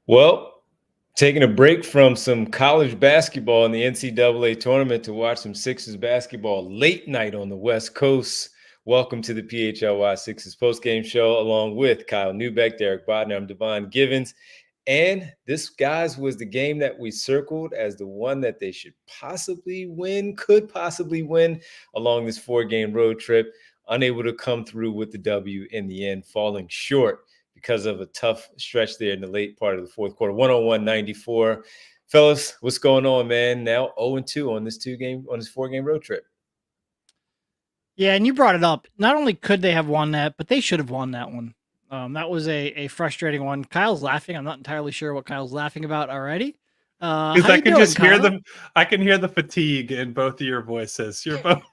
Well, taking a break from some college basketball in the NCAA tournament to watch some Sixers basketball late night on the West Coast. Welcome to the PHLY Sixers Postgame show, along with Kyle Neubeck, Derek Bodner. I'm Devon Givens. And this, guys, was the game that we circled as the one that they should possibly win, could possibly win along this 4-game road trip. Unable to come through with the W in the end, falling short because of a tough stretch there in the late part of the fourth quarter. 101-94. Fellas, what's going on, man? Now 0-2 on this 4-game road trip. Yeah, and you brought it up. Not only could they have won that, but they should have won that one. That was a frustrating one. Kyle's laughing. I'm not entirely sure what Kyle's laughing about already. Because I can just hear them. I can hear the fatigue in both of your voices. You're both,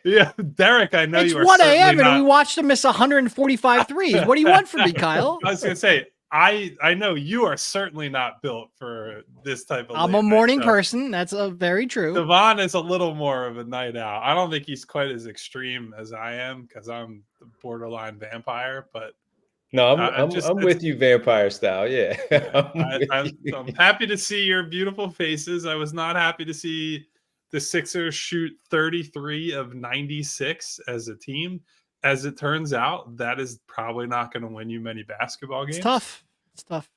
yeah, Derek. I know it's you are. 1 a.m. and we watched him miss 145 threes. What do you want from me, Kyle? I was gonna say, I know you are certainly not built for this type of. I'm a morning person. That's very true. Devon is a little more of a night owl. I don't think he's quite as extreme as I am because I'm the borderline vampire, but. No, I'm with you, vampire style. Yeah, I'm happy to see your beautiful faces. I was not happy to see the Sixers shoot 33 of 96 as a team. As it turns out, that is probably not going to win you many basketball games. It's tough. It's tough.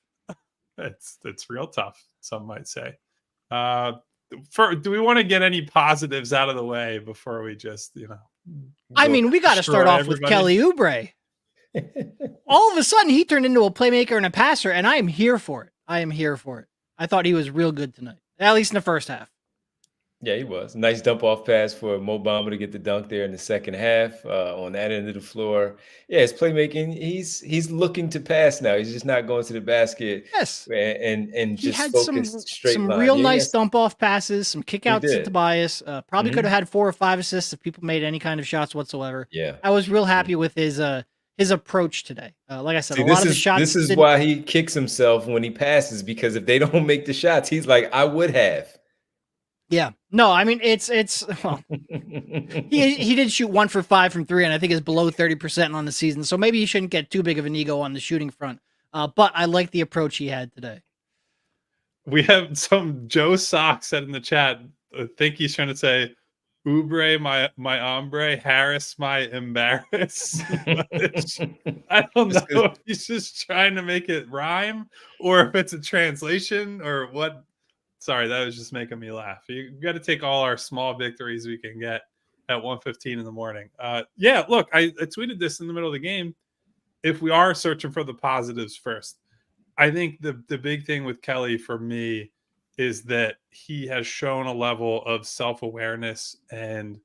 It's real tough. Some might say. Do we want to get any positives out of the way before we just, I mean, we got to start off with Kelly Oubre. All of a sudden, he turned into a playmaker and a passer, and I am here for it. I thought he was real good tonight, at least in the first half. Yeah, he was. Nice dump-off pass for Mo Bamba to get the dunk there in the second half on that end of the floor. Yeah, his playmaking, he's looking to pass now. He's just not going to the basket. Yes. And just had focused straight some line. real nice dump-off passes, some kickouts to Tobias. Probably could have had 4 or 5 assists if people made any kind of shots whatsoever. Yeah. I was real happy with his approach today. Like I said, a lot of the shots. This is why he kicks himself when he passes, because if they don't make the shots, he's like, I would have. Yeah. No, I mean, it's well, he did shoot 1 for 5 from 3, and I think is below 30% on the season. So maybe he shouldn't get too big of an ego on the shooting front. But I like the approach he had today. We have some Joe Sock said in the chat. I think he's trying to say, Oubre, my hombre, Harris, my embarrass. I don't know if he's just trying to make it rhyme or if it's a translation or what. Sorry, that was just making me laugh. You got to take all our small victories we can get at 1:15 in the morning. Yeah, look, I tweeted this in the middle of the game. If we are searching for the positives first, I think the big thing with Kelly for me is that he has shown a level of self-awareness and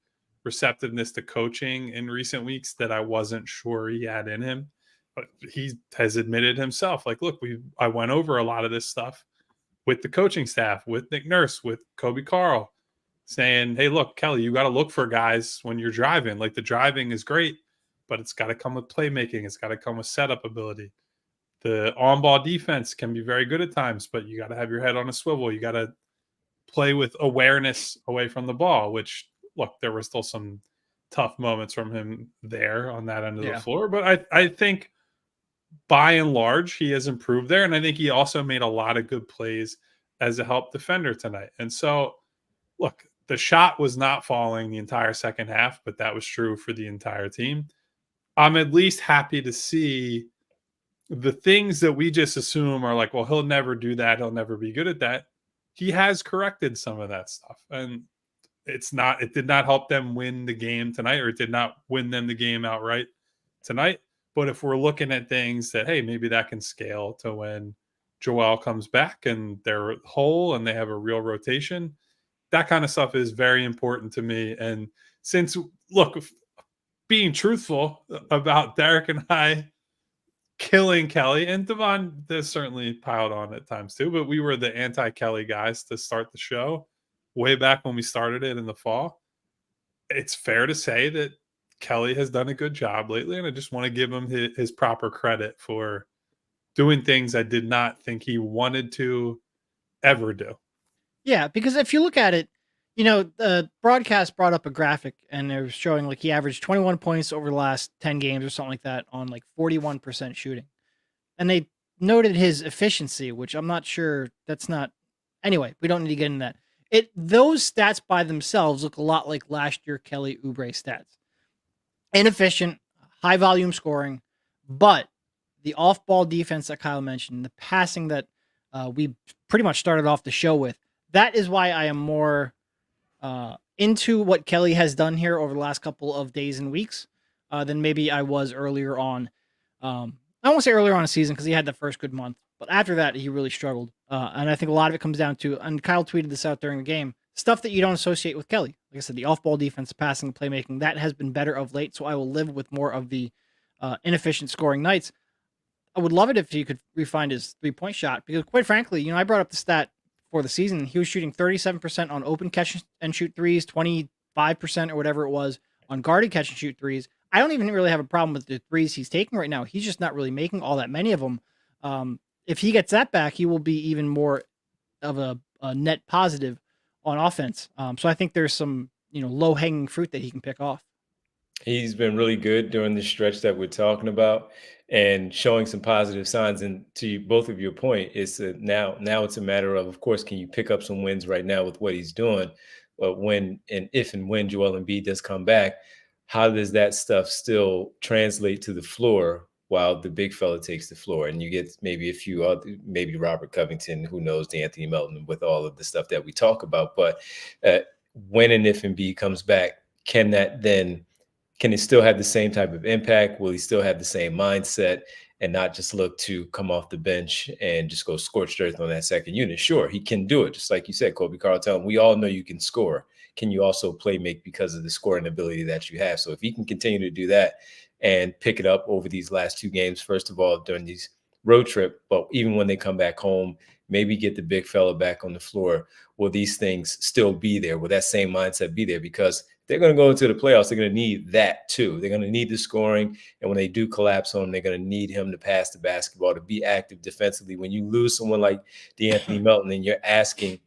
receptiveness to coaching in recent weeks that I wasn't sure he had in him. But he has admitted himself, like, look, I went over a lot of this stuff with the coaching staff, with Nick Nurse, with Kobe Carl, saying, hey, look, Kelly, you got to look for guys when you're driving. Like, the driving is great, but it's got to come with playmaking. It's got to come with setup ability. The on-ball defense can be very good at times, but you got to have your head on a swivel. You got to play with awareness away from the ball, which, look, there were still some tough moments from him there on that end of the floor. But I think by and large, he has improved there. And I think he also made a lot of good plays as a help defender tonight. And so, look, the shot was not falling the entire second half, but that was true for the entire team. I'm at least happy to see the things that we just assume are like, well, he'll never do that. He'll never be good at that. He has corrected some of that stuff. And it did not help them win the game tonight, or it did not win them the game outright tonight. But if we're looking at things that, hey, maybe that can scale to when Joel comes back and they're whole and they have a real rotation, that kind of stuff is very important to me. And since, look, being truthful about Derek and I killing Kelly, and Devon has certainly piled on at times too, but we were the anti-Kelly guys to start the show way back when we started it in the fall. It's fair to say that Kelly has done a good job lately, and I just want to give him his proper credit for doing things I did not think he wanted to ever do. Yeah, because if you look at it, the broadcast brought up a graphic, and it was showing like he averaged 21 points over the last 10 games or something like that on like 41% shooting. And they noted his efficiency, which I'm not sure that's not. Anyway, we don't need to get into that. Those stats by themselves look a lot like last year Kelly Oubre stats. Inefficient, high volume scoring, but the off-ball defense that Kyle mentioned, the passing that we pretty much started off the show with, that is why I am more into what Kelly has done here over the last couple of days and weeks than maybe I was earlier on. I won't say earlier on in the season because he had the first good month, but after that, he really struggled. And I think a lot of it comes down to, and Kyle tweeted this out during the game, stuff that you don't associate with Kelly. Like I said, the off-ball defense, passing, playmaking, that has been better of late, so I will live with more of the inefficient scoring nights. I would love it if he could refine his three-point shot because, quite frankly, I brought up the stat for the season. He was shooting 37% on open catch and shoot threes, 25% or whatever it was on guarded catch and shoot threes. I don't even really have a problem with the threes he's taking right now. He's just not really making all that many of them. If he gets that back, he will be even more of a net positive on offense. So I think there's some low-hanging fruit that he can pick off. He's been really good during the stretch that we're talking about and showing some positive signs. And to both of your point, it's now it's a matter of course, can you pick up some wins right now with what he's doing? But if and when Joel Embiid does come back, how does that stuff still translate to the floor while the big fella takes the floor? And you get maybe a few other, maybe Robert Covington, who knows, Anthony Melton with all of the stuff that we talk about. But when and if Embiid comes back, can it still have the same type of impact? Will he still have the same mindset and not just look to come off the bench and just go scorched earth on that second unit? Sure, he can do it. Just like you said, Kobe Carlton, we all know you can score. Can you also play make because of the scoring ability that you have? So if he can continue to do that and pick it up over these last two games, first of all, during these road trip, but even when they come back home, maybe get the big fella back on the floor, will these things still be there? Will that same mindset be there? Because they're going to go into the playoffs. They're going to need that too. They're going to need the scoring. And when they do collapse on him, they're going to need him to pass the basketball, to be active defensively. When you lose someone like DeAnthony Melton and you're asking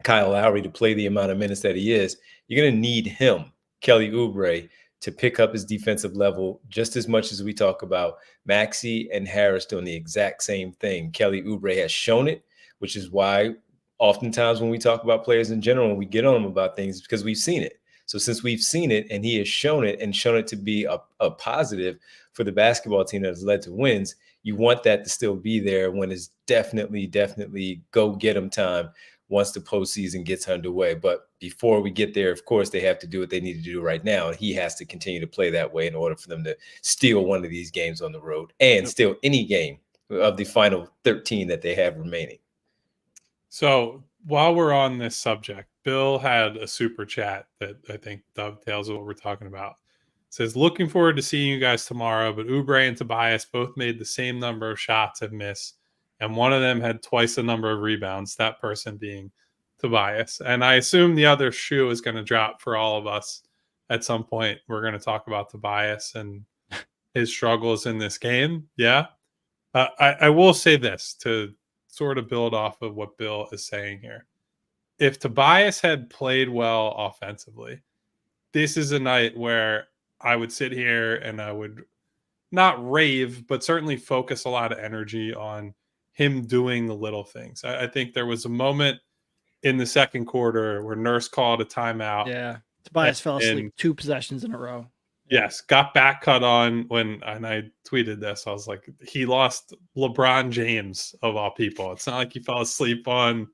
Kyle Lowry to play the amount of minutes that he is, you're going to need him, Kelly Oubre, to pick up his defensive level just as much as we talk about Maxey and Harris doing the exact same thing. Kelly Oubre has shown it, which is why oftentimes when we talk about players in general and we get on them about things, because we've seen it. So since we've seen it and he has shown it and shown it to be a positive for the basketball team that has led to wins, you want that to still be there when it's definitely go get them time once the postseason gets underway. But before we get there, of course, they have to do what they need to do right now. And he has to continue to play that way in order for them to steal one of these games on the road and steal any game of the final 13 that they have remaining. So while we're on this subject, Bill had a super chat that I think dovetails what we're talking about. It says, looking forward to seeing you guys tomorrow, but Oubre and Tobias both made the same number of shots and missed, and one of them had twice the number of rebounds, that person being Tobias. And I assume the other shoe is going to drop for all of us at some point. We're going to talk about Tobias and his struggles in this game. Yeah. I will say this to sort of build off of what Bill is saying here. If Tobias had played well offensively, this is a night where I would sit here and I would not rave, but certainly focus a lot of energy on him doing the little things. I think there was a moment in the second quarter where Nurse called a timeout. Yeah. Tobias fell asleep 2 possessions in a row. Yes, got back cut on and I tweeted this. I was like, he lost LeBron James of all people. It's not like he fell asleep on,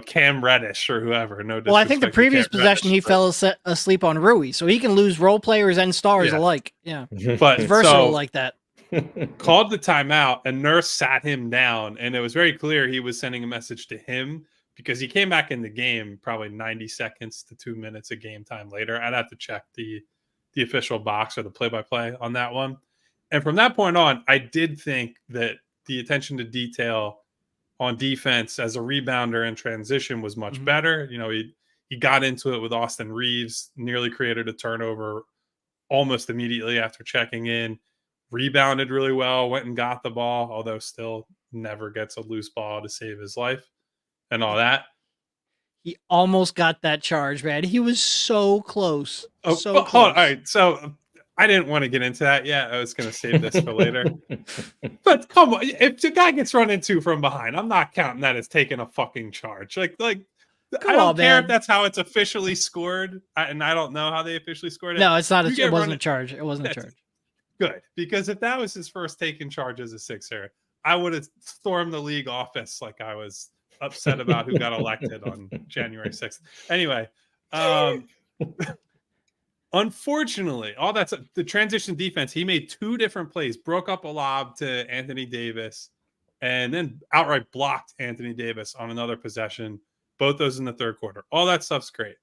Cam Reddish or whoever. No, well, I think the previous possession he fell asleep on Rui, so he can lose role players and stars alike. Yeah, but it's versatile like that. Called the timeout and Nurse sat him down, and it was very clear he was sending a message to him because he came back in the game probably 90 seconds to 2 minutes of game time later. I'd have to check the official box or the play-by-play on that one. And from that point on, I did think that the attention to detail on defense as a rebounder in transition was much better. He got into it with Austin Reeves, nearly created a turnover almost immediately after checking in, rebounded really well, went and got the ball, although still never gets a loose ball to save his life and all that. He almost got that charge, man. He was so close. So close. All right. So I didn't want to get into that yet. I was going to save this for later. But come on, if the guy gets run into from behind, I'm not counting that as taking a fucking charge. Like I don't care if that's how it's officially scored, and I don't know how they officially scored it. No, it's not. It wasn't a charge. It wasn't a charge. Good, because if that was his first taken charge as a Sixer, I would have stormed the league office like I was upset about who got elected on January 6th. Anyway, unfortunately, all that's the transition defense. He made 2 different plays, broke up a lob to Anthony Davis, and then outright blocked Anthony Davis on another possession. Both those in the third quarter. All that stuff's great.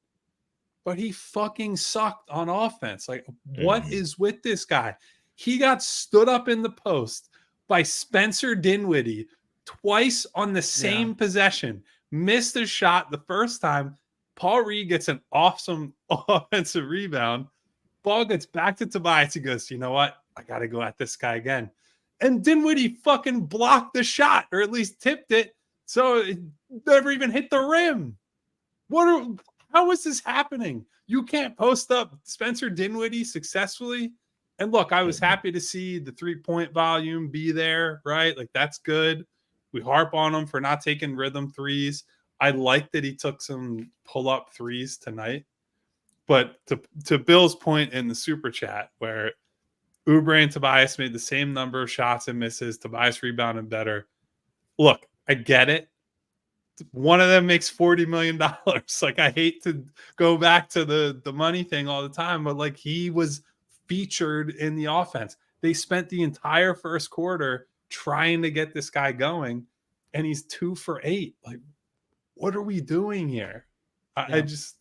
But he fucking sucked on offense. Like, what is with this guy? He got stood up in the post by Spencer Dinwiddie twice on the same possession. Missed a shot the first time. Paul Reed gets an awesome offensive rebound. Ball gets back to Tobias. He goes, you know what? I got to go at this guy again. And Dinwiddie fucking blocked the shot, or at least tipped it, so it never even hit the rim. How is this happening? You can't post up Spencer Dinwiddie successfully. And look, I was happy to see the 3-point volume be there, right? Like, that's good. We harp on him for not taking rhythm threes. I like that he took some pull-up threes tonight. But to Bill's point in the super chat, where Oubre and Tobias made the same number of shots and misses, Tobias rebounded better. Look, I get it. One of them makes $40 million. Like, I hate to go back to the money thing all the time, but like, he was featured in the offense. They spent the entire first quarter trying to get this guy going, and he's 2 for 8. Like, what are we doing here? I just,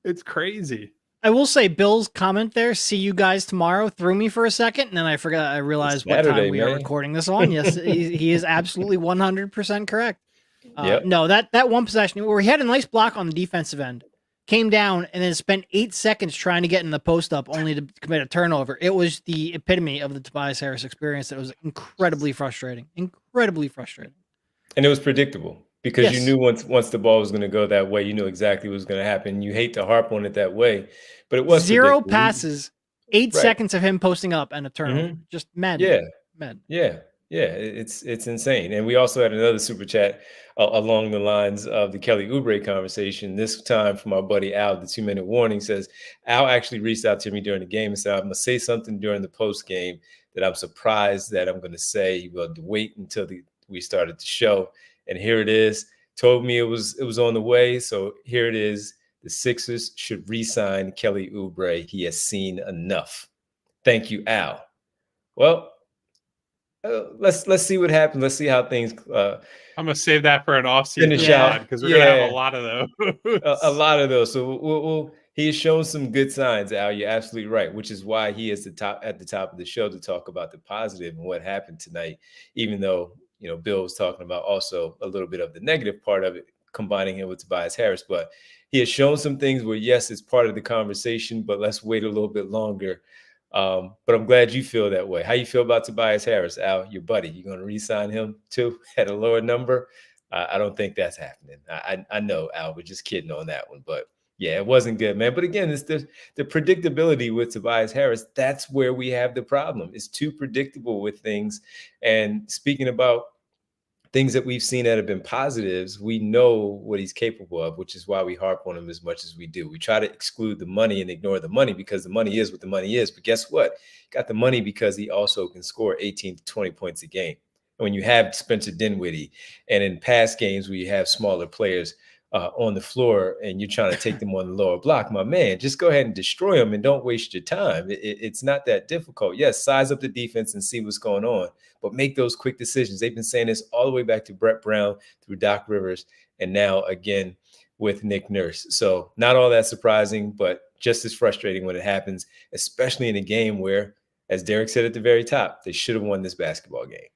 it's crazy. I will say Bill's comment there, see you guys tomorrow, threw me for a second, and then I forgot. I realized what time we are recording this on. Yes, he is absolutely 100% correct. No, that one possession where he had a nice block on the defensive end, came down and then spent 8 seconds trying to get in the post up only to commit a turnover. It was the epitome of the Tobias Harris experience. That was incredibly frustrating. Incredibly frustrating. And it was predictable because you knew once the ball was going to go that way, you knew exactly what was going to happen. You hate to harp on it that way, but it was 0 passes, 8 seconds of him posting up and a turnover. Just mad. Mad. Yeah, it's insane. And we also had another super chat along the lines of the Kelly Oubre conversation. This time from our buddy Al, the 2-minute warning says, Al actually reached out to me during the game and said, I'm going to say something during the post game that I'm surprised that I'm going to say. We'll have to wait until we started the show. And here it is. Told me it was on the way. So here it is. The Sixers should re-sign Kelly Oubre. He has seen enough. Thank you, Al. Well, let's see what happens. Let's see how things. I'm gonna save that for an off-season pod because we're gonna have a lot of those. a lot of those. So he has shown some good signs, Al. You're absolutely right, which is why he is at the top of the show to talk about the positive and what happened tonight. Even though Bill was talking about also a little bit of the negative part of it, combining him with Tobias Harris, but he has shown some things where yes, it's part of the conversation, but let's wait a little bit longer. But I'm glad you feel that way. How you feel about Tobias Harris, Al, your buddy? You going to re-sign him too at a lower number? I don't think that's happening. I know, Al, we're just kidding on that one. But yeah, it wasn't good, man. But again, it's the predictability with Tobias Harris. That's where we have the problem. It's too predictable with things. And speaking about things that we've seen that have been positives, we know what he's capable of, which is why we harp on him as much as we do. We try to exclude the money and ignore the money because the money is what the money is. But guess what? Got the money because he also can score 18 to 20 points a game. And when you have Spencer Dinwiddie, and in past games where you have smaller players on the floor and you're trying to take them on the lower block, my man, just go ahead and destroy them and don't waste your time. It's not that difficult. Yes, size up the defense and see what's going on, but make those quick decisions. They've been saying this all the way back to Brett Brown, through Doc Rivers, and now again with Nick Nurse. So not all that surprising, but just as frustrating when it happens, especially in a game where, as Derek said at the very top, they should have won this basketball game.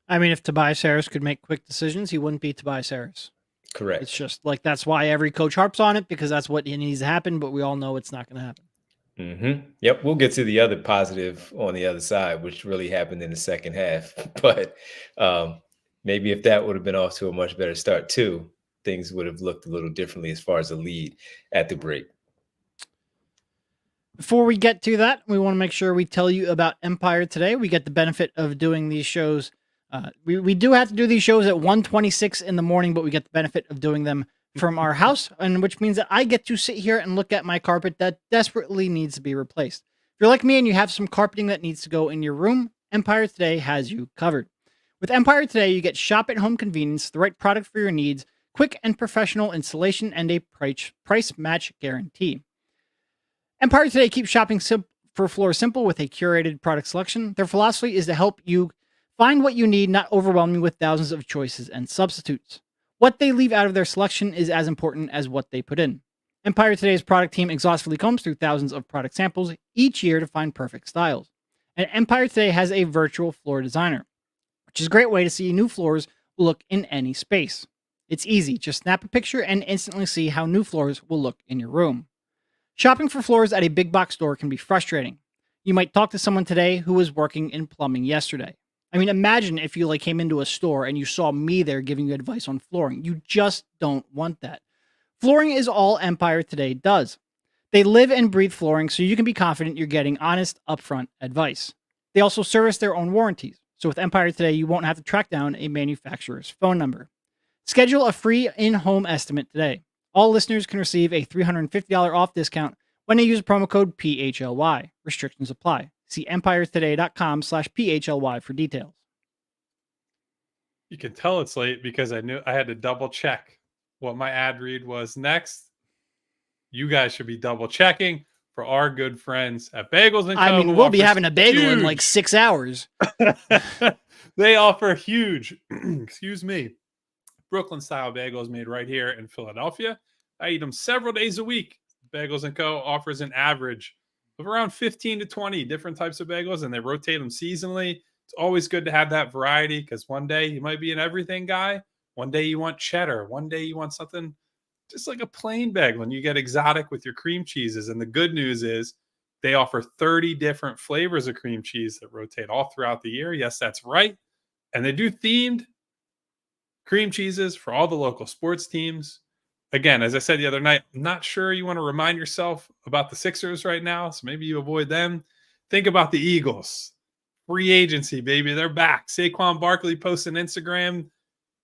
I mean, if Tobias Harris could make quick decisions, he wouldn't be Tobias Harris. Correct. It's just like, that's why every coach harps on it, because that's what needs to happen, but we all know it's not going to happen. Yep. We'll get to the other positive on the other side, which really happened in the second half. But maybe if that would have been off to a much better start too, things would have looked a little differently as far as the lead at the break. Before we get to that, we want to make sure we tell you about Empire Today. We get the benefit of doing these shows. We do have to do these shows at 1:26 in the morning, but we get the benefit of doing them from our house, and which means that I get to sit here and look at my carpet that desperately needs to be replaced. If you're like me and you have some carpeting that needs to go in your room, Empire Today has you covered. With Empire Today, you get shop-at-home convenience, the right product for your needs, quick and professional installation, and a price match guarantee. Empire Today keeps shopping for floors simple with a curated product selection. Their philosophy is to help you find what you need, not overwhelm you with thousands of choices and substitutes. What they leave out of their selection is as important as what they put in. Empire Today's product team exhaustively combs through thousands of product samples each year to find perfect styles. And Empire Today has a virtual floor designer, which is a great way to see new floors will look in any space. It's easy. Just snap a picture and instantly see how new floors will look in your room. Shopping for floors at a big box store can be frustrating. You might talk to someone today who was working in plumbing yesterday. I mean, imagine if you came into a store and you saw me there giving you advice on flooring. You just don't want that. Flooring is all Empire Today does. They live and breathe flooring, so you can be confident you're getting honest, upfront advice. They also service their own warranties. So with Empire Today, you won't have to track down a manufacturer's phone number. Schedule a free in-home estimate today. All listeners can receive a $350 off discount when they use promo code PHLY. Restrictions apply. See empiretoday.com/PHLY for details. You can tell it's late because I knew I had to double check what my ad read was next. You guys should be double checking for our good friends at Bagels & Co. I mean, we'll be having a bagel in like 6 hours. They offer huge, excuse me, Brooklyn style bagels made right here in Philadelphia. I eat them several days a week. Bagels & Co. offers an average of around 15 to 20 different types of bagels, and they rotate them seasonally. It's always good to have that variety because one day you might be an everything guy. One day you want cheddar. One day you want something just like a plain bagel, and you get exotic with your cream cheeses. And the good news is they offer 30 different flavors of cream cheese that rotate all throughout the year. Yes, that's right. And they do themed cream cheeses for all the local sports teams. Again, as I said the other night, I'm not sure you want to remind yourself about the Sixers right now, so maybe you avoid them. Think about the Eagles. Free agency, baby. They're back. Saquon Barkley posting Instagram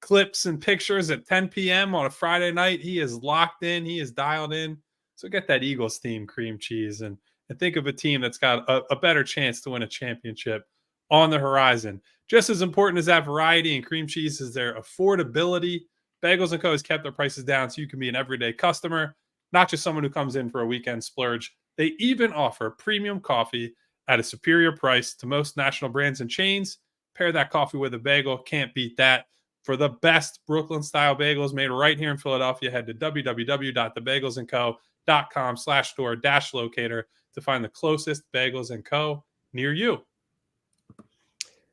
clips and pictures at 10 p.m. on a Friday night. He is locked in. He is dialed in. So get that Eagles theme cream cheese and think of a team that's got a better chance to win a championship on the horizon. Just as important as that variety and cream cheese is their affordability. Bagels & Co. has kept their prices down so you can be an everyday customer, not just someone who comes in for a weekend splurge. They even offer premium coffee at a superior price to most national brands and chains. Pair that coffee with a bagel. Can't beat that. For the best Brooklyn-style bagels made right here in Philadelphia, head to www.thebagelsandco.com/store-locator to find the closest Bagels & Co. near you.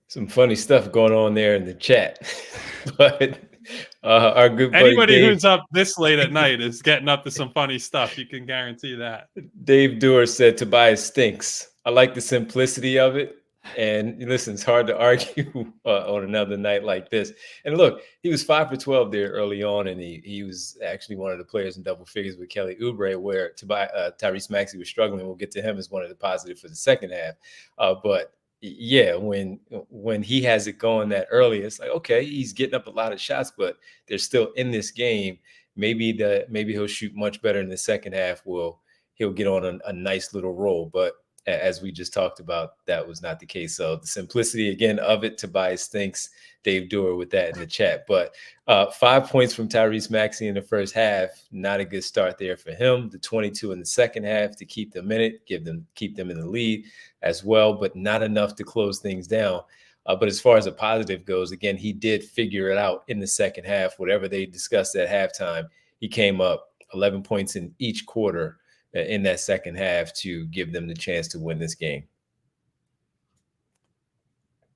Some funny stuff going on there in the chat. But our good buddy anybody Dave, who's up this late at night is getting up to some funny stuff. You can guarantee that. Dave Dewar said Tobias stinks. I like the simplicity of it. And listen, it's hard to argue on another night like this. And look, he was 5 for 12 there early on, and he was actually one of the players in double figures with Kelly Oubre, where Tyrese Maxey was struggling. We'll get to him as one of the positives for the second half. But yeah, when he has it going that early, it's like, okay, he's getting up a lot of shots, but they're still in this game. Maybe he'll shoot much better in the second half. He'll get on a nice little roll. But as we just talked about, that was not the case. So the simplicity again of it, Tobias thinks Dave Dewar with that in the chat. But 5 points from Tyrese Maxey in the first half, not a good start there for him. The 22 in the second half to keep them in it, keep them in the lead as well, but not enough to close things down. But as far as a positive goes, again, he did figure it out in the second half. Whatever they discussed at halftime, he came up 11 points in each quarter in that second half to give them the chance to win this game.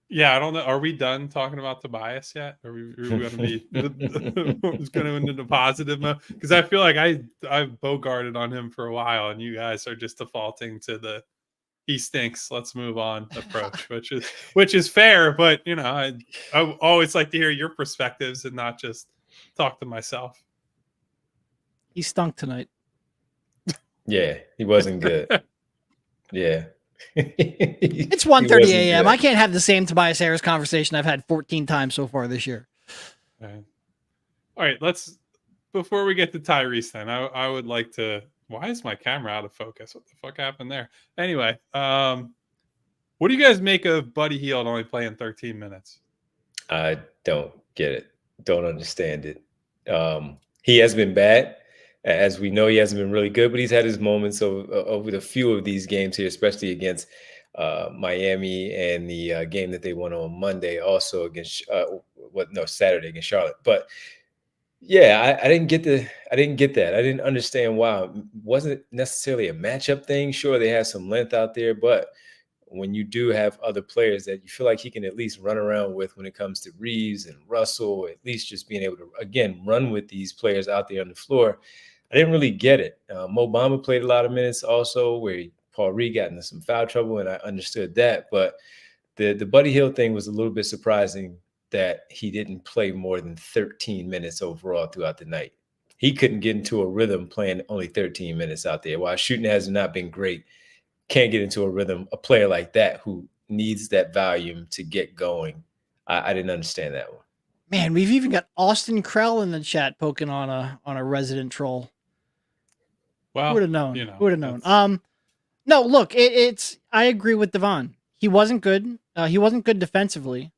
Yeah, I don't know. Are we done talking about Tobias yet? Are we going to be just going to into the positive mode? Because I feel like I've bogarted on him for a while, and you guys are just defaulting to the he stinks, let's move on approach, which is fair. But I always like to hear your perspectives and not just talk to myself. He stunk tonight. Yeah, he wasn't good. Yeah. It's He 1:30 wasn't a.m. good. I can't have the same Tobias Harris conversation I've had 14 times so far this year. Okay. All right, before we get to Tyrese, then I would like to. Why is my camera out of focus? What the fuck happened there? Anyway, what do you guys make of Buddy Hield only playing 13 minutes? I don't get it. Don't understand it. He has been bad. As we know, he hasn't been really good, but he's had his moments over the few of these games here, especially against Miami and the game that they won on Monday, also against Saturday against Charlotte. But yeah, I didn't get that. I didn't understand why. It wasn't necessarily a matchup thing. Sure, they have some length out there, but when you do have other players that you feel like he can at least run around with when it comes to Reeves and Russell, at least just being able to, again, run with these players out there on the floor, I didn't really get it. Mo Bamba played a lot of minutes also where Paul Reed got into some foul trouble, and I understood that. But the Buddy Hield thing was a little bit surprising that he didn't play more than 13 minutes overall throughout the night. He couldn't get into a rhythm playing only 13 minutes out there. While shooting has not been great, can't get into a rhythm. A player like that who needs that volume to get going. I didn't understand that one. Man, we've even got Austin Krell in the chat poking on a resident troll. Well, Who would have known? you know, Who would have known? No, look, it's. I agree with Devon. He wasn't good. He wasn't good defensively,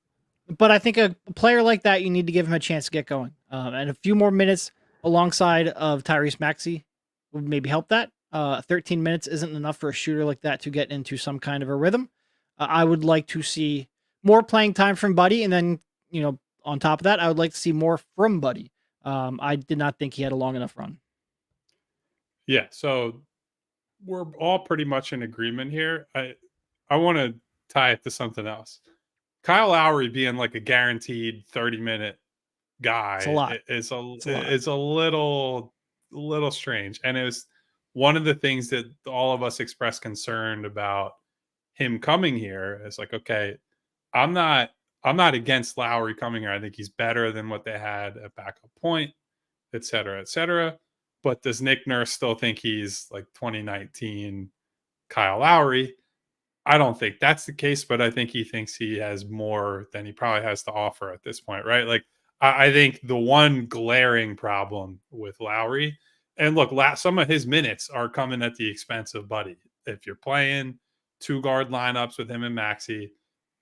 but I think a player like that, you need to give him a chance to get going. And a few more minutes alongside of Tyrese Maxey would maybe help that. 13 minutes isn't enough for a shooter like that to get into some kind of a rhythm. I would like to see more playing time from Buddy, and then on top of that, I would like to see more from Buddy. I did not think he had a long enough run. Yeah, so we're all pretty much in agreement here. I want to tie it to something else. Kyle Lowry being like a guaranteed 30-minute guy It's a lot. is a little strange, and it was one of the things that all of us expressed concern about him coming here. It's like, okay, I'm not against Lowry coming here. I think he's better than what they had at backup point, et cetera, et cetera. But does Nick Nurse still think he's like 2019 Kyle Lowry? I don't think that's the case, but I think he thinks he has more than he probably has to offer at this point, right? Like, I think the one glaring problem with Lowry, and look, some of his minutes are coming at the expense of Buddy. If you're playing two guard lineups with him and Maxey,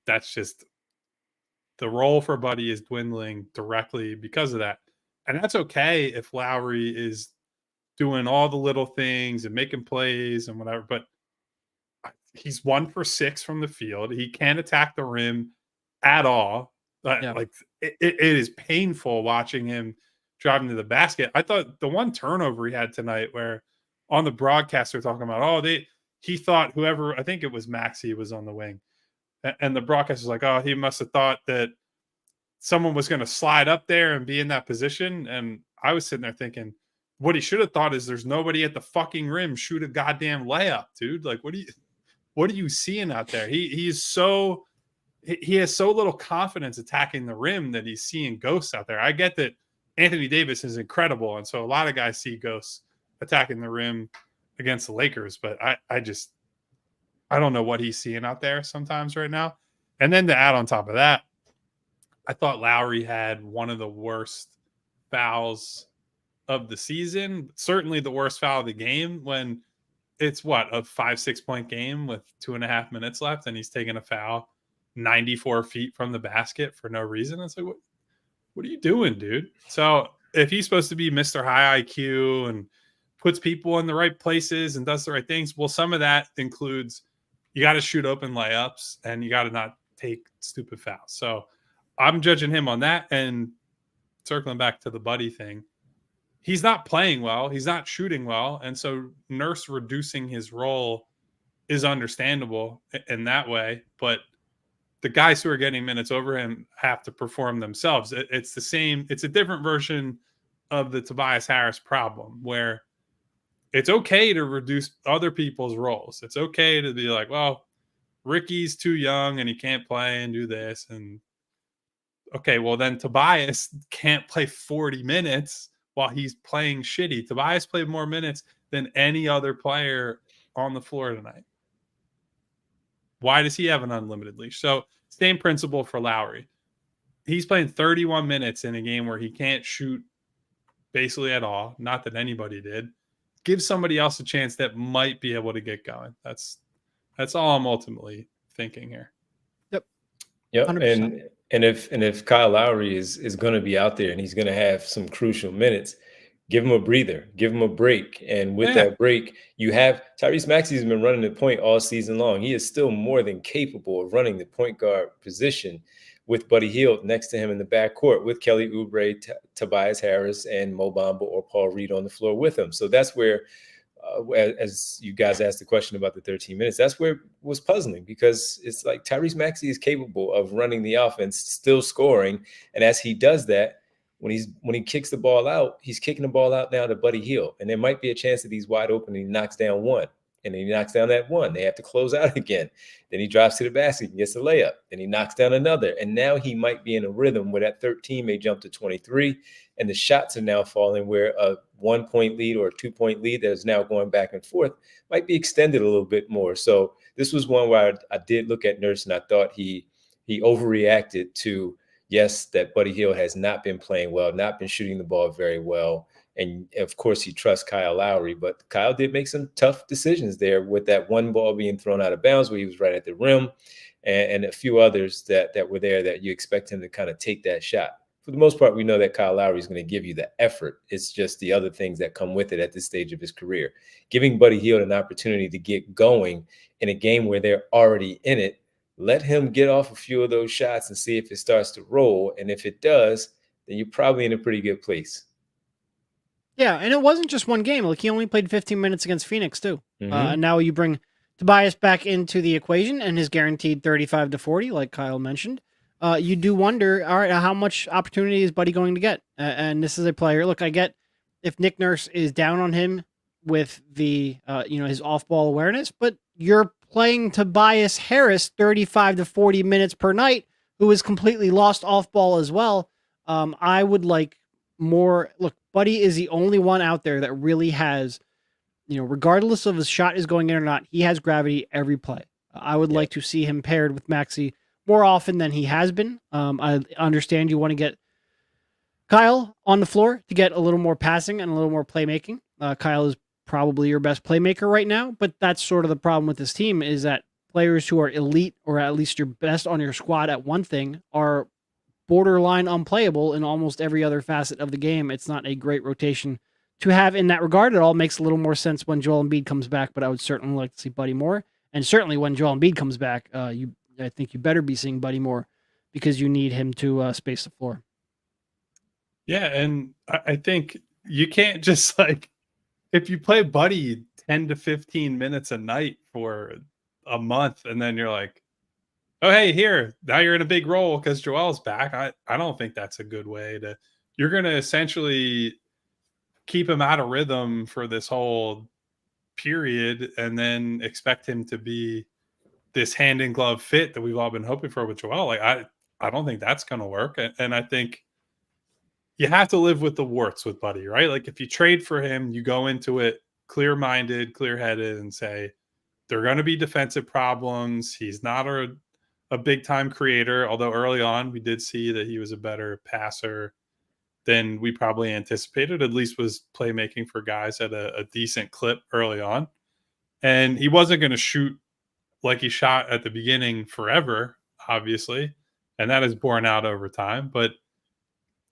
that's just the role for Buddy is dwindling directly because of that. And that's okay if Lowry is doing all the little things and making plays and whatever, but he's 1 for 6 from the field. He can't attack the rim at all. Yeah. Like it is painful watching him driving to the basket. I thought the one turnover he had tonight, where on the broadcast they're talking about, he thought whoever, I think it was Maxey, was on the wing, and the broadcast was like, oh, he must have thought that someone was going to slide up there and be in that position. And I was sitting there thinking, what he should have thought is there's nobody at the fucking rim. Shoot a goddamn layup, dude. Like, what are you seeing out there? He has so little confidence attacking the rim that he's seeing ghosts out there. I get that Anthony Davis is incredible, and so a lot of guys see ghosts attacking the rim against the Lakers, but I don't know what he's seeing out there sometimes right now. And then to add on top of that, I thought Lowry had one of the worst fouls of the season, certainly the worst foul of the game, when it's a 5-6 point game with 2.5 minutes left, and he's taking a foul 94 feet from the basket for no reason. It's like, what are you doing, dude? So if he's supposed to be Mr. High IQ and puts people in the right places and does the right things, well, some of that includes you got to shoot open layups and you got to not take stupid fouls. So I'm judging him on that. And circling back to the Buddy thing, he's not playing well. He's not shooting well. And so Nurse reducing his role is understandable in that way. But the guys who are getting minutes over him have to perform themselves. It's the same. It's a different version of the Tobias Harris problem, where it's okay to reduce other people's roles. It's okay to be like, well, Ricky's too young and he can't play and do this. And okay, well, then Tobias can't play 40 minutes while he's playing shitty. Tobias played more minutes than any other player on the floor tonight. Why does he have an unlimited leash? So same principle for Lowry. He's playing 31 minutes in a game where he can't shoot basically at all. Not that anybody did. Give somebody else a chance that might be able to get going. That's all I'm ultimately thinking here. Yep. 100%. And if Kyle Lowry is going to be out there and he's going to have some crucial minutes, give him a breather, give him a break. And with that break, you have Tyrese Maxey has been running the point all season long. He is still more than capable of running the point guard position with Buddy Hield next to him in the backcourt, with Kelly Oubre, Tobias Harris, and Mo Bamba or Paul Reed on the floor with him. So that's where, as you guys asked the question about the 13 minutes, that's where it was puzzling, because it's like Tyrese Maxey is capable of running the offense, still scoring. And as he does that, when he kicks the ball out, he's kicking the ball out now to Buddy Hield. And there might be a chance that he's wide open and he knocks down one. And then he knocks down that one. They have to close out again. Then he drives to the basket and gets a layup. Then he knocks down another. And now he might be in a rhythm where that 13 may jump to 23. And the shots are now falling where a 1-point lead or a 2-point lead that is now going back and forth might be extended a little bit more. So this was one where I did look at Nurse and I thought he overreacted to, yes, that Buddy Hield has not been playing well, not been shooting the ball very well. And of course, he trusts Kyle Lowry, but Kyle did make some tough decisions there with that one ball being thrown out of bounds where he was right at the rim, and a few others that were there that you expect him to kind of take that shot. For the most part, we know that Kyle Lowry is going to give you the effort. It's just the other things that come with it at this stage of his career. Giving Buddy Hield an opportunity to get going in a game where they're already in it, let him get off a few of those shots and see if it starts to roll. And if it does, then you're probably in a pretty good place. Yeah, and it wasn't just one game. Like, he only played 15 minutes against Phoenix too. And now you bring Tobias back into the equation and his guaranteed 35 to 40, like Kyle mentioned. You do wonder, all right, how much opportunity is Buddy going to get? And this is a player. Look, I get if Nick Nurse is down on him with the his off-ball awareness, but you're playing Tobias Harris 35 to 40 minutes per night, who is completely lost off-ball as well. I would like more. Look, Buddy is the only one out there that really has, regardless of his shot is going in or not, he has gravity every play. I would like to see him paired with Maxey more often than he has been. I understand you want to get Kyle on the floor to get a little more passing and a little more playmaking. Kyle is probably your best playmaker right now, but that's sort of the problem with this team, is that players who are elite, or at least your best on your squad at one thing, are borderline unplayable in almost every other facet of the game. It's not a great rotation to have in that regard. It all makes a little more sense when Joel Embiid comes back, but I would certainly like to see Buddy more. And certainly when Joel Embiid comes back, I think you better be seeing Buddy more, because you need him to space the floor. Yeah, and I think you can't just, like, if you play Buddy 10 to 15 minutes a night for a month and then you're like, oh, hey, here, now you're in a big role because Joel's back. I don't think that's a good way to, you're going to essentially keep him out of rhythm for this whole period and then expect him to be this hand in glove fit that we've all been hoping for with Joel. Like, I don't think that's going to work. And I think you have to live with the warts with Buddy, right? Like, if you trade for him, you go into it clear-minded, clear-headed, and say, there are going to be defensive problems. He's not a big-time creator, although early on we did see that he was a better passer than we probably anticipated, at least was playmaking for guys at a decent clip early on. And he wasn't going to shoot like he shot at the beginning forever, obviously, and that is borne out over time. But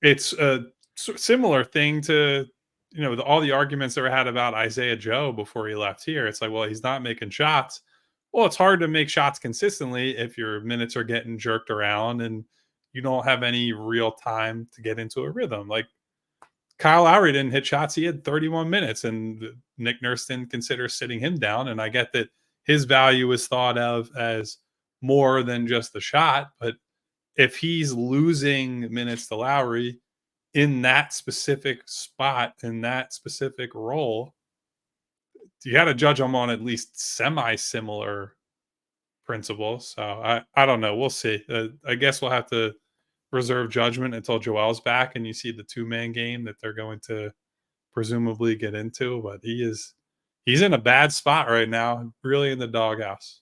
it's a similar thing to, all the arguments that were had about Isaiah Joe before he left here. It's like, well, he's not making shots. Well, it's hard to make shots consistently if your minutes are getting jerked around and you don't have any real time to get into a rhythm. Like, Kyle Lowry didn't hit shots. He had 31 minutes, and Nick Nurse didn't consider sitting him down. And I get that his value is thought of as more than just the shot, but if he's losing minutes to Lowry in that specific spot, in that specific role, you got to judge him on at least semi-similar principles. So I don't know. We'll see. I guess we'll have to reserve judgment until Joel's back and you see the two-man game that they're going to presumably get into. But he's in a bad spot right now, really in the doghouse.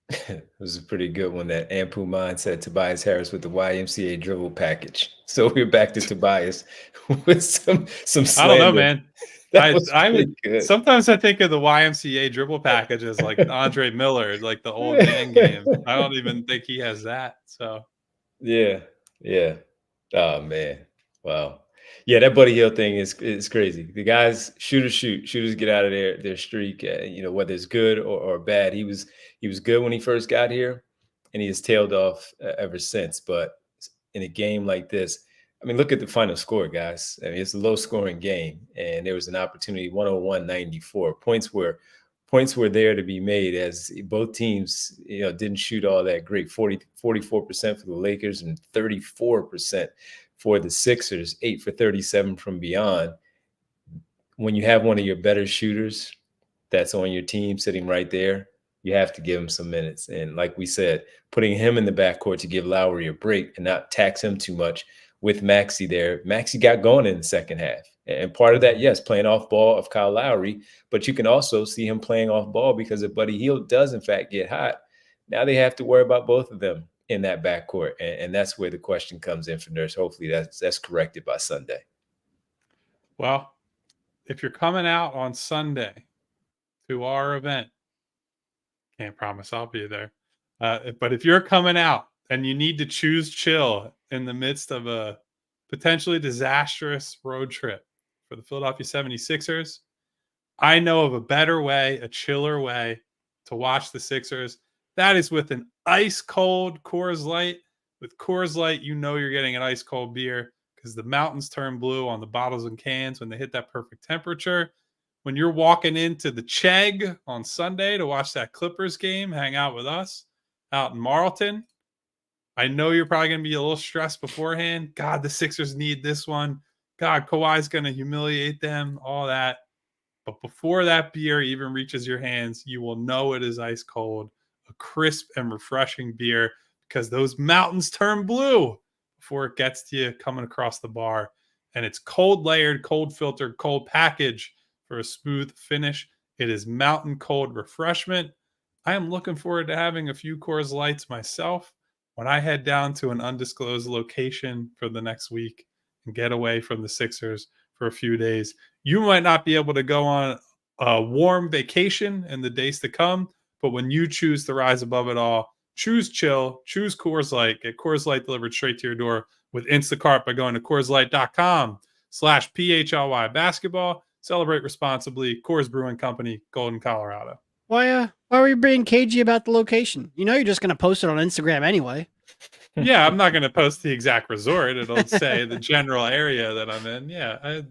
It was a pretty good one. That Ampu Mind said Tobias Harris with the YMCA dribble package. So we're back to Tobias with some I don't know, slander. man. That was I pretty would good. sometimes I think of the YMCA dribble package as like Andre Miller, like the old man game. I don't even think he has that. So Yeah, yeah. Oh man, wow. Yeah, that Buddy Hield thing is crazy. The guys, shooters get out of their streak. Whether it's good or bad. He was good when he first got here, and he has tailed off ever since. But in a game like this, I mean, look at the final score, guys. I mean, it's a low scoring game, and there was an opportunity, 101-94. Points were there to be made, as both teams, didn't shoot all that great. 44% for the Lakers and 34% for the Sixers, 8 for 37 from beyond. When you have one of your better shooters that's on your team sitting right there, you have to give him some minutes. And like we said, putting him in the backcourt to give Lowry a break and not tax him too much with Maxey there. Maxey got going in the second half. And part of that, yes, playing off ball of Kyle Lowry, but you can also see him playing off ball because if Buddy Hield does, in fact, get hot, now they have to worry about both of them in that backcourt. And that's where the question comes in for Nurse. Hopefully that's corrected by Sunday. well, if you're coming out on Sunday to our event, can't promise I'll be there. But if you're coming out and you need to choose chill in the midst of a potentially disastrous road trip for the Philadelphia 76ers, I know of a better way, a chiller way to watch the Sixers. That is with an ice cold Coors Light. With Coors Light, you're getting an ice cold beer because the mountains turn blue on the bottles and cans when they hit that perfect temperature. When you're walking into the Chegg on Sunday to watch that Clippers game, hang out with us out in Marlton, I know you're probably going to be a little stressed beforehand. God, the Sixers need this one. God, Kawhi's going to humiliate them, all that. But before that beer even reaches your hands, you will know it is ice cold, a crisp and refreshing beer, because those mountains turn blue before it gets to you coming across the bar. And it's cold layered, cold filtered, cold package for a smooth finish. It is mountain cold refreshment. I am looking forward to having a few Coors Lights myself when I head down to an undisclosed location for the next week and get away from the Sixers for a few days. You might not be able to go on a warm vacation in the days to come, but when you choose to rise above it all, choose chill, choose Coors Light, get Coors Light delivered straight to your door with Instacart by going to CoorsLight.com/PHLY basketball. Celebrate responsibly. Coors Brewing Company, Golden, Colorado. Why were you being cagey about the location? You're just going to post it on Instagram anyway. Yeah, I'm not going to post the exact resort. It'll say the general area that I'm in. Yeah,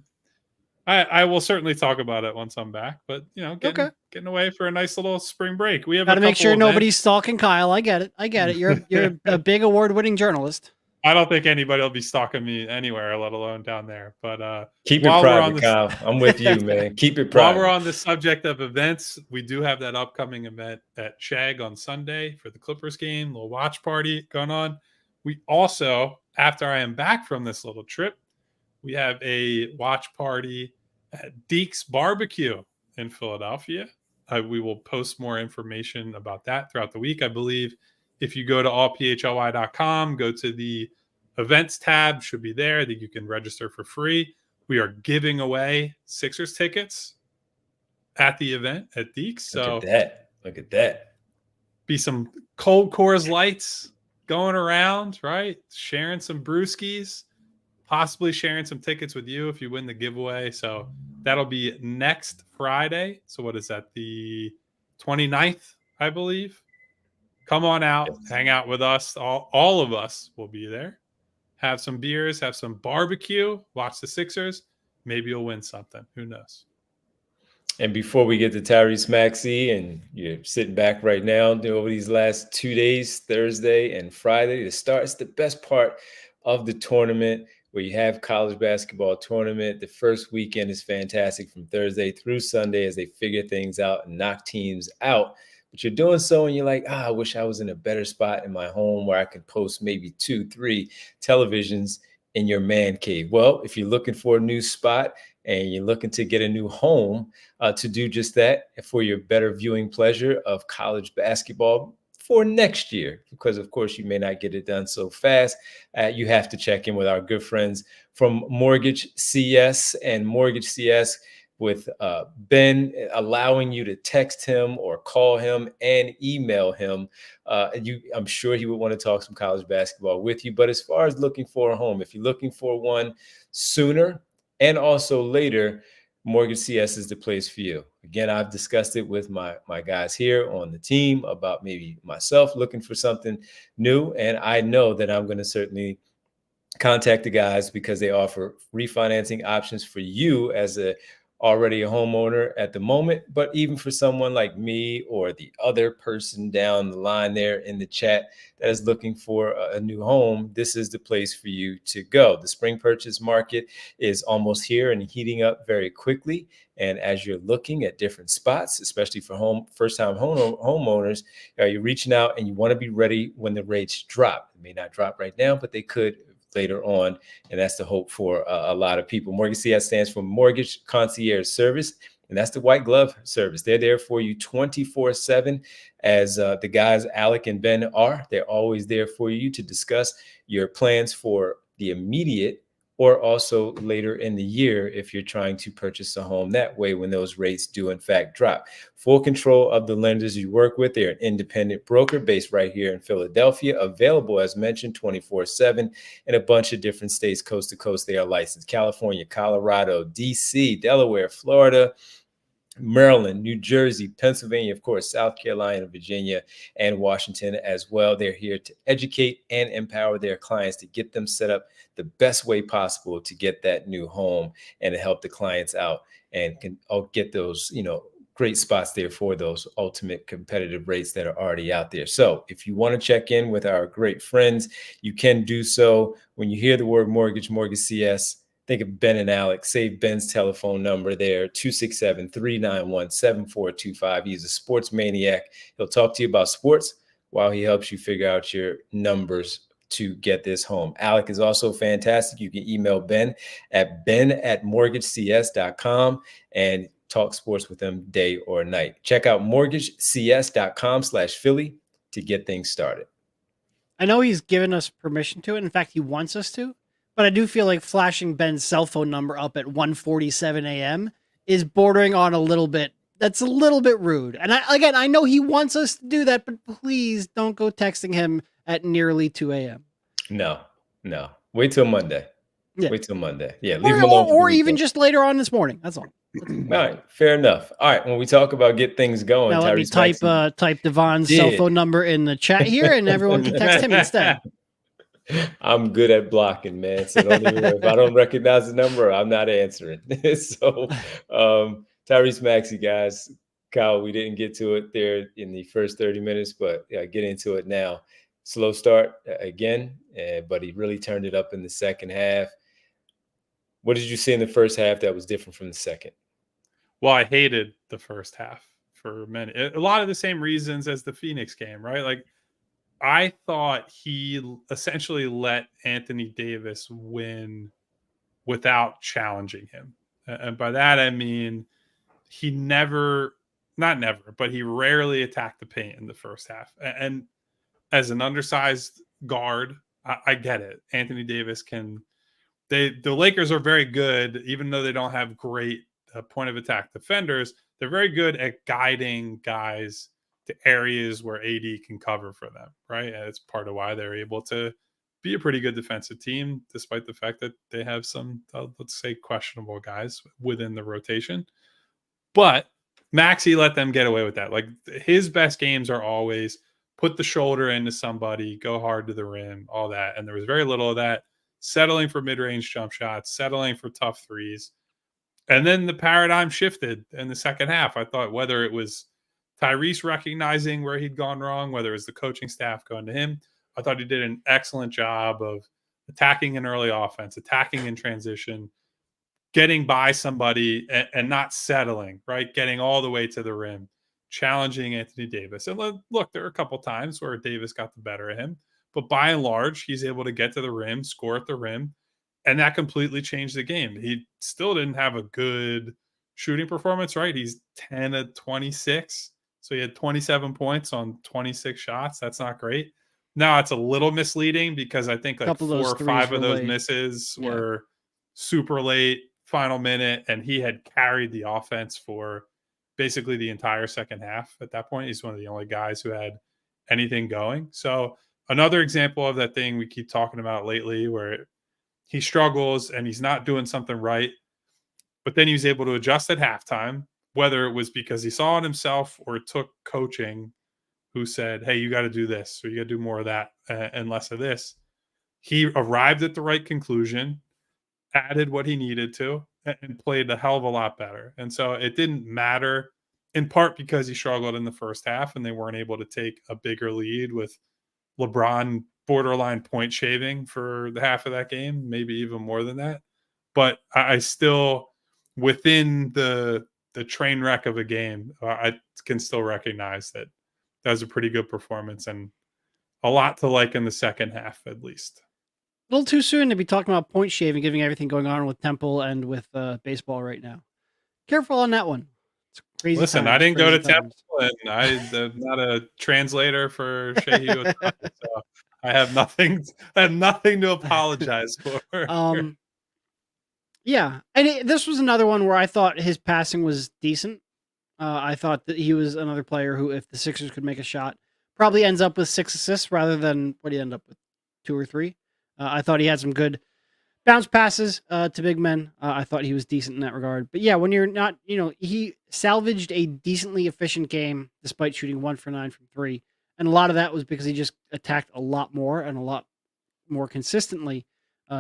I will certainly talk about it once I'm back. But getting away for a nice little spring break. We have Got to make sure nobody's events. stalking Kyle. I get it. You're a big award-winning journalist. I don't think anybody will be stalking me anywhere, let alone down there. But keep it private, Kyle. I'm with you, man. Keep it private. While we're on the subject of events, we do have that upcoming event at Chegg on Sunday for the Clippers game, little watch party going on. We also, after I am back from this little trip, we have a watch party at Deke's Barbecue in Philadelphia. We will post more information about that throughout the week. I believe if you go to allphly.com, go to the events tab, should be there, that you can register for free. We are giving away Sixers tickets at the event at Deke's. So Look at that. Be some cold Coors Lights going around, right? Sharing some brewskis, possibly sharing some tickets with you if you win the giveaway. So that'll be next Friday. So what is that? The 29th, I believe. Come on out, hang out with us. All of us will be there. Have some beers, have some barbecue, watch the Sixers. Maybe you'll win something. Who knows? And before we get to Tyrese Maxey, and you're sitting back right now over these last 2 days, Thursday and Friday, to start, it's the best part of the tournament where you have college basketball tournament. The first weekend is fantastic from Thursday through Sunday as they figure things out and knock teams out. But you're doing so and you're like, I wish I was in a better spot in my home where I could post maybe 2-3 televisions in your man cave. Well, if you're looking for a new spot and you're looking to get a new home to do just that for your better viewing pleasure of college basketball for next year, because of course you may not get it done so fast. You have to check in with our good friends from Mortgage CS, and Mortgage CS with Ben allowing you to text him or call him and email him. I'm sure he would want to talk some college basketball with you. But as far as looking for a home, if you're looking for one sooner and also later, Mortgage CS is the place for you. Again, I've discussed it with my guys here on the team about maybe myself looking for something new. And I know that I'm going to certainly contact the guys because they offer refinancing options for you as already a homeowner at the moment, but even for someone like me or the other person down the line there in the chat that is looking for a new home, this is the place for you to go. The spring purchase market is almost here and heating up very quickly. And as you're looking at different spots, especially for first-time homeowners, you're reaching out and you want to be ready when the rates drop. It may not drop right now, but they could later on, and that's the hope for a lot of people. Mortgage CS stands for Mortgage Concierge Service, and that's the white glove service. They're there for you 24/7, as the guys Alec and Ben are. They're always there for you to discuss your plans for the immediate or also later in the year if you're trying to purchase a home that way when those rates do in fact drop. Full control of the lenders you work with. They're an independent broker based right here in Philadelphia, available as mentioned 24/7 in a bunch of different states, coast to coast. They are licensed: California, Colorado, DC, Delaware, Florida, Maryland, New Jersey, Pennsylvania, of course, South Carolina, Virginia, and Washington as well. They're here to educate and empower their clients to get them set up the best way possible to get that new home and to help the clients out and can get those, great spots there for those ultimate competitive rates that are already out there. So if you want to check in with our great friends, you can do so. When you hear the word mortgage CS, think of Ben and Alex. Save Ben's telephone number there, 267-391-7425. He's a sports maniac. He'll talk to you about sports while he helps you figure out your numbers to get this home. Alec is also fantastic. You can email Ben at ben@mortgagecs.com and talk sports with him day or night. Check out mortgagecs.com/Philly to get things started. I know he's given us permission to it. In fact, he wants us to. But I do feel like flashing Ben's cell phone number up at 1:47 a.m. is bordering on a little bit. That's a little bit rude. And I know he wants us to do that, but please don't go texting him at nearly 2 a.m. No. Wait till Monday. Yeah. Wait till Monday. Yeah, leave him alone. Or even just later on this morning. That's all. All right, fair enough. All right, when we talk about get things going, now let me type Devon's cell phone number in the chat here, and everyone can text him instead. I'm good at blocking, man. So if I don't recognize the number, I'm not answering. So Tyrese Maxey, guys. Kyle, we didn't get to it there in the first 30 minutes, but get into it now. Slow start again, but he really turned it up in the second half. What did you see in the first half that was different from the second? Well, I hated the first half for a lot of the same reasons as the Phoenix game, right? Like, I thought he essentially let Anthony Davis win without challenging him. And by that, I mean, he but he rarely attacked the paint in the first half. And as an undersized guard, I get it. Anthony Davis the Lakers are very good, even though they don't have great point of attack defenders. They're very good at guiding guys to areas where AD can cover for them, right? And it's part of why they're able to be a pretty good defensive team, despite the fact that they have some, let's say, questionable guys within the rotation. But Maxey let them get away with that. Like, his best games are always put the shoulder into somebody, go hard to the rim, all that. And there was very little of that. Settling for mid-range jump shots, settling for tough threes. And then the paradigm shifted in the second half. I thought whether it was Tyrese recognizing where he'd gone wrong, whether it was the coaching staff going to him, I thought he did an excellent job of attacking an early offense, attacking in transition, getting by somebody and not settling, right? Getting all the way to the rim, challenging Anthony Davis. And look, there are a couple times where Davis got the better of him, but by and large, he's able to get to the rim, score at the rim, and that completely changed the game. He still didn't have a good shooting performance, right? He's 10 of 26 So he had 27 points on 26 shots. That's not great. Now it's a little misleading because I think like 4 or 5 of those misses were super late, final minute, and he had carried the offense for basically the entire second half at that point. He's one of the only guys who had anything going. So another example of that thing we keep talking about lately where he struggles and he's not doing something right, but then he was able to adjust at halftime, whether it was because he saw it himself or it took coaching who said, hey, you got to do this or you got to do more of that and less of this. He arrived at the right conclusion, added what he needed to, and played a hell of a lot better. And so it didn't matter, in part because he struggled in the first half and they weren't able to take a bigger lead with LeBron borderline point shaving for the half of that game, maybe even more than that. But I still, within the train wreck of a game, I can still recognize that was a pretty good performance and a lot to like in the second half, at least. A little too soon to be talking about point shaving, given everything going on with Temple and with baseball right now. Careful on that one. It's crazy. Listen, I didn't go to Temple, and I'm not a translator for Shehi Ohtani, so I have nothing to apologize for. Yeah, and this was another one where I thought his passing was decent. I thought that he was another player who, if the Sixers could make a shot, probably ends up with 6 assists rather than what he end up with 2 or 3. I thought he had some good bounce passes to big men. I thought he was decent in that regard. But yeah, when you're not, he salvaged a decently efficient game despite shooting 1 for 9 from 3. And a lot of that was because he just attacked a lot more and a lot more consistently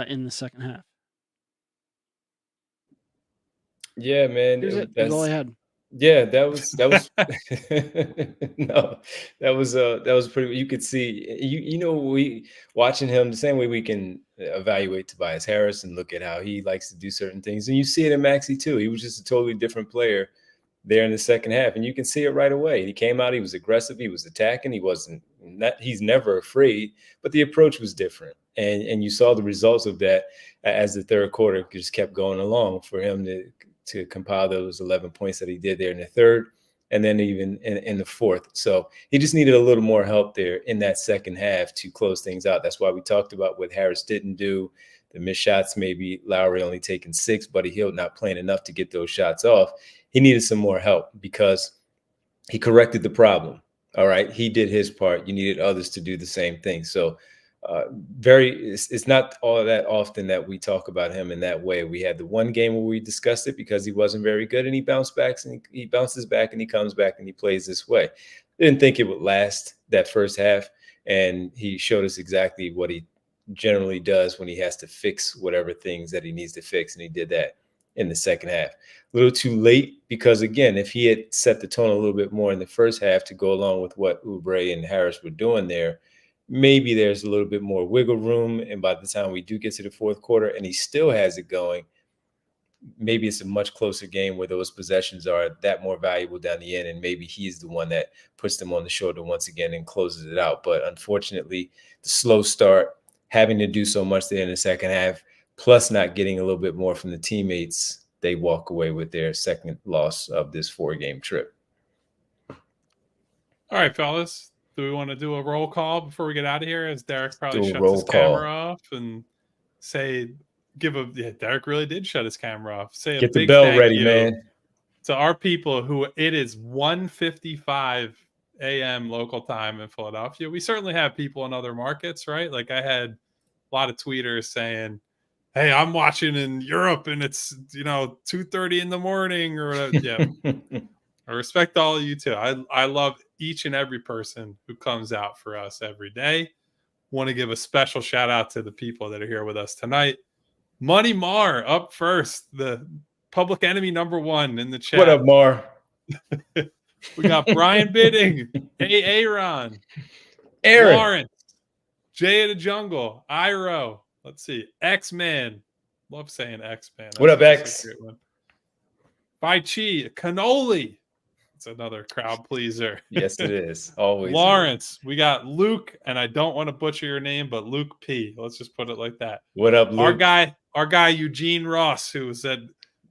in the second half. Yeah, man. That's all I had. Yeah, that was no, that was pretty. You could see, we watching him the same way we can evaluate Tobias Harris and look at how he likes to do certain things, and you see it in Maxey too. He was just a totally different player there in the second half, and you can see it right away. He came out, he was aggressive, he was attacking, he's never afraid, but the approach was different, and you saw the results of that as the third quarter just kept going along for him to compile those 11 points that he did there in the third, and then even in the fourth. So he just needed a little more help there in that second half to close things out. That's why we talked about what Harris didn't do, the missed shots, maybe Lowry only taking 6, Buddy Hield not playing enough to get those shots off. He needed some more help because he corrected the problem. All right, he did his part. You needed others to do the same thing. So it's not all that often that we talk about him in that way. We had the one game where we discussed it because he wasn't very good, and he bounced back, and he bounces back, and he comes back, and he plays this way. Didn't think it would last that first half, and he showed us exactly what he generally does when he has to fix whatever things that he needs to fix, and he did that in the second half. A little too late because, again, if he had set the tone a little bit more in the first half to go along with what Oubre and Harris were doing there, maybe there's a little bit more wiggle room. And by the time we do get to the fourth quarter and he still has it going, maybe it's a much closer game where those possessions are that more valuable down the end. And maybe he's the one that puts them on the shoulder once again and closes it out. But unfortunately, the slow start, having to do so much there in the second half, plus not getting a little bit more from the teammates, they walk away with their second loss of this 4-game trip. All right, fellas. Do we want to do a roll call before we get out of here? As Derek probably shuts his camera off and Derek really did shut his camera off. Get the bell ready, man. To our people who it is 1:55 a.m. local time in Philadelphia. We certainly have people in other markets, right? Like I had a lot of tweeters saying, hey, I'm watching in Europe and it's 2:30 in the morning or whatever. Yeah. I respect all of you too. I love each and every person who comes out for us every day. Want to give a special shout out to the people that are here with us tonight. Money Mar up first, the public enemy #1 in the chat. What up, Mar? We got Brian Bidding, Aaron, Lawrence, Jay of the Jungle, Iro. Let's see, X-Man. Love saying X-Man. What up, X? Bai Chi, Cannoli. It's another crowd pleaser. Yes, it is. Always. Lawrence. We got Luke, and I don't want to butcher your name, but Luke P. Let's just put it like that. What up, Luke? Our guy Eugene Ross, who said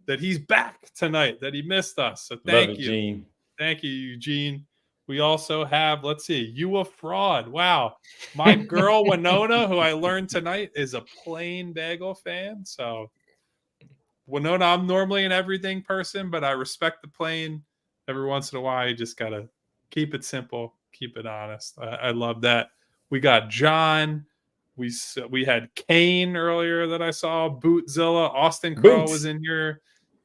that he's back tonight, that he missed us. So thank you. Eugene. Thank you, Eugene. We also have, let's see, you a fraud. Wow. My girl Winona, who I learned tonight, is a plain bagel fan. So Winona, I'm normally an everything person, but I respect the plain. Every once in a while, you just got to keep it simple, keep it honest. I love that. We got John. We had Kane earlier that I saw. Bootzilla. Austin Crow was in here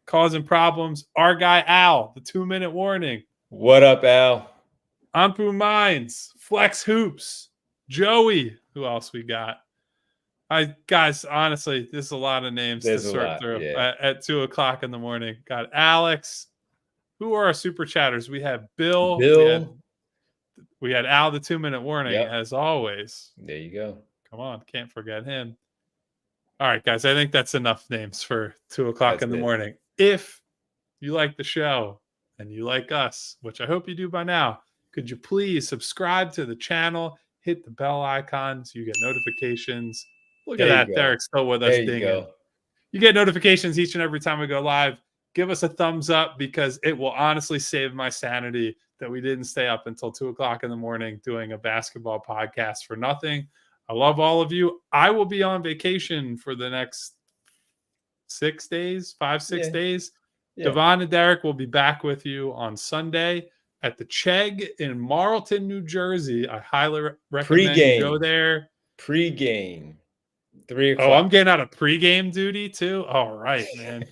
causing problems. Our guy Al, the 2-minute warning. What up, Al? Ampu Mines, Flex Hoops, Joey. Who else we got? Guys, honestly, there's a lot of names to sort through at 2 o'clock in the morning. Got Alex. Who are our super chatters? We have Bill. We had Al, the 2-minute warning, as always. There you go. Come on, can't forget him. All right, guys, I think that's enough names for 2 o'clock in the morning. If you like the show and you like us, which I hope you do by now, could you please subscribe to the channel, hit the bell icon so you get notifications. Look at that. Derek's still with us. You get notifications each and every time we go live. Give us a thumbs up because it will honestly save my sanity that we didn't stay up until 2 o'clock in the morning doing a basketball podcast for nothing. I love all of you. I will be on vacation for the next 6 days, 5-6 days. Devon and Derek will be back with you on Sunday at the Chegg in Marlton, New Jersey. I highly recommend you go there. Pre-game. 3 o'clock. Oh, I'm getting out of pregame duty too. All right, man.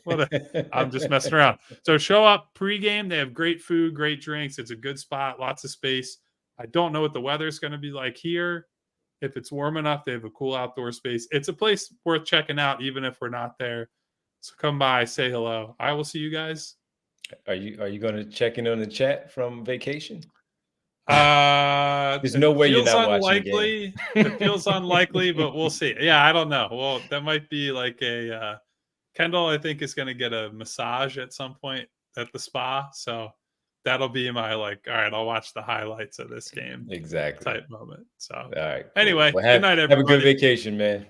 I'm just messing around. So show up pregame. They have great food, great drinks. It's a good spot, lots of space. I don't know what the weather's going to be like here. If it's warm enough, they have a cool outdoor space. It's a place worth checking out, even if we're not there. So come by, say hello. I will see you guys. Are you going to check in on the chat from vacation? There's no way you're not watching the game. It feels unlikely, but we'll see. Yeah, I don't know. Well, that might be like a Kendall, I think, is going to get a massage at some point at the spa. So that'll be my all right, I'll watch the highlights of this game. Exactly. Type moment. So all right. Cool. Anyway, well, good night, everybody. Have a good vacation, man.